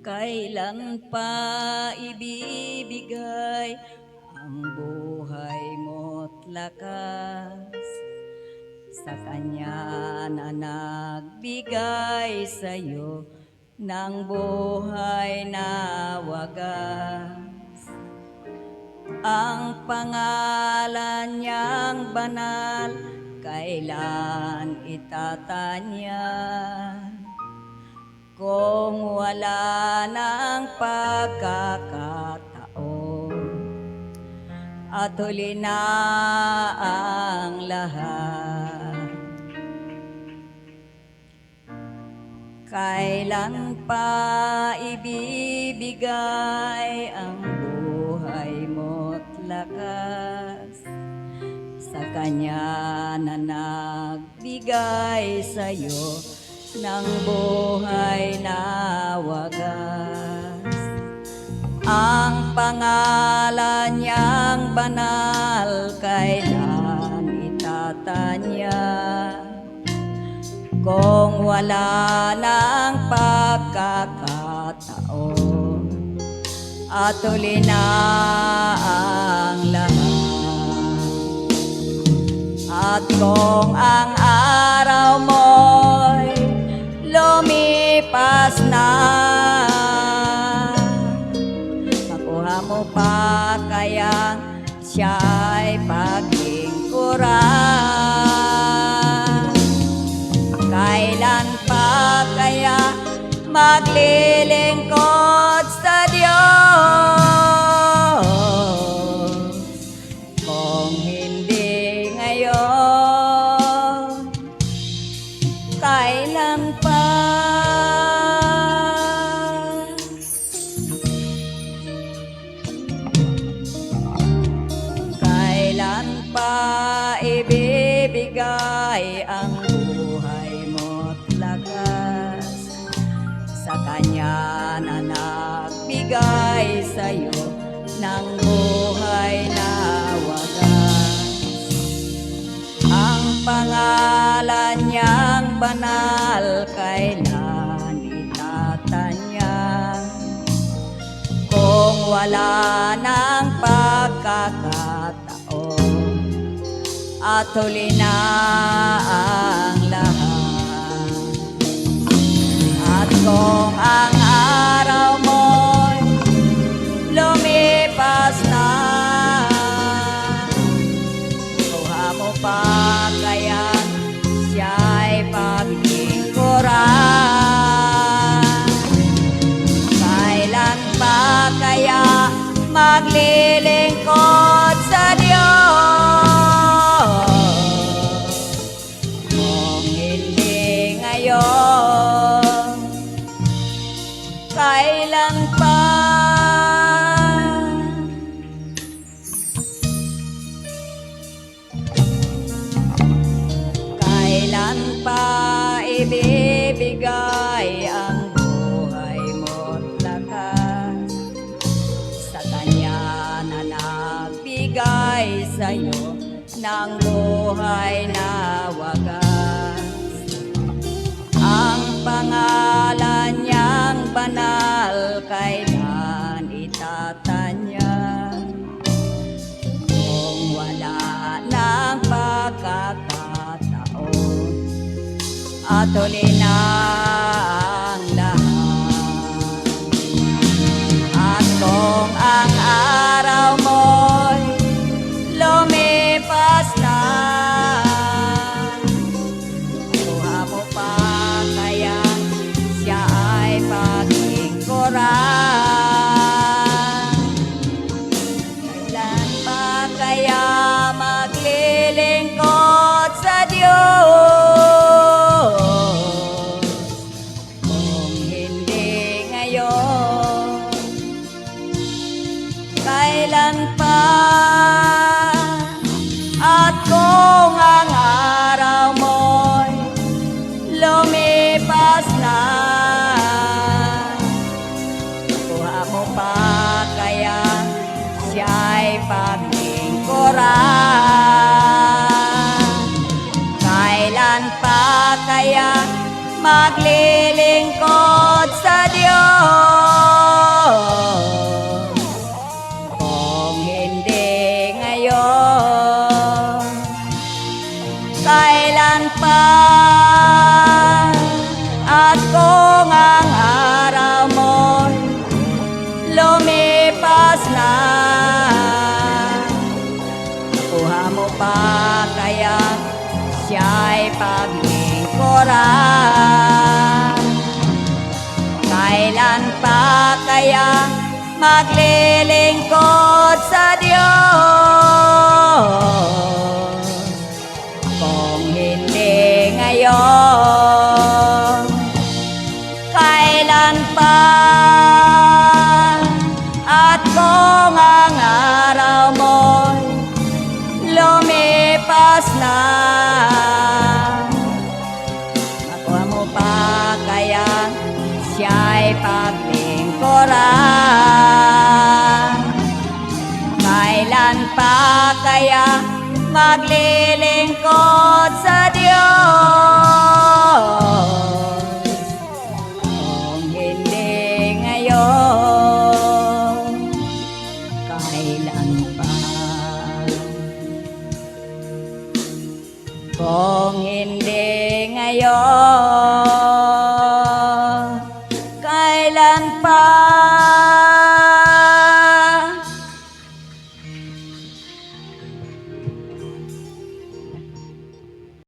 Kailan pa ibibigay ang buhay mo't lakas sa Kanya na nagbigay sa'yo ng buhay na wagas. Ang pangalan niyang banal, kailan itatanya? Kung wala ng pagkakataon at huli na ang lahat, kailan pa ibibigay ang buhay mo't lakas sa Kanya na nagbigay sa'yo ng buhay na wagas. Ang pangalan niyang banal, kailan itatanya? Kung wala ng pagkakataon at huli na ang lahat, at kung ang araw mo'y lumipas na, makuha mo pa kayang siya'y paglingkuran? Kailan pa kaya maglilingkod sa Diyos? Kung hindi ngayon, kailan pa? Kailan pa ibibigay ang buhay mo't lakas sa Kanya na nagbigay sa'yo ng buhay na wagas? Ang pangalan niyang banal, kailan itatanya? Kung wala ng pagkakataon at huli na ang lahat, at kung ang araw mo'y lumipas na, kuha mo pa kaya siya'y paglingkuran? Kailan pa kaya maglilingkod sa Diyos? Kung hindi ngayon, kailan pa? Kailan pa ibibigay ang buhay mo't lakas sa Kanya na nagbigay sa'yo ng buhay na wagas? Ang pangalan niyang banal, kailan itatanya? Kung wala ng pagkakataon at huli na ang lahat, at kung ang araw mo'y lumipas na, kuha mo pa kaya siya ay paglingkuran? Kailan pa kaya maglilingkod sa Diyos? Kung hindi ngayon, kailan pa? At kung ang araw mo'y lumipas na, kuha mo pa kaya siya'y paglingkuran? Kailan pa kaya maglilingkod sa Diyos? pa at kung ang araw mo'y lumipas na, nakuha mo pa kaya siya'y paglingkuran. Kailan pa kaya maglilingkod sa Diyos kung hindi ngayon? Kailan pa at kung ang araw mo'y lumipas na, nakuha mo pa kaya siya'y paglingkuran. Kailan pa kaya maglilingkod sa Diyos kung hindi ngayon? Kailan pa? Kung hindi ngayon,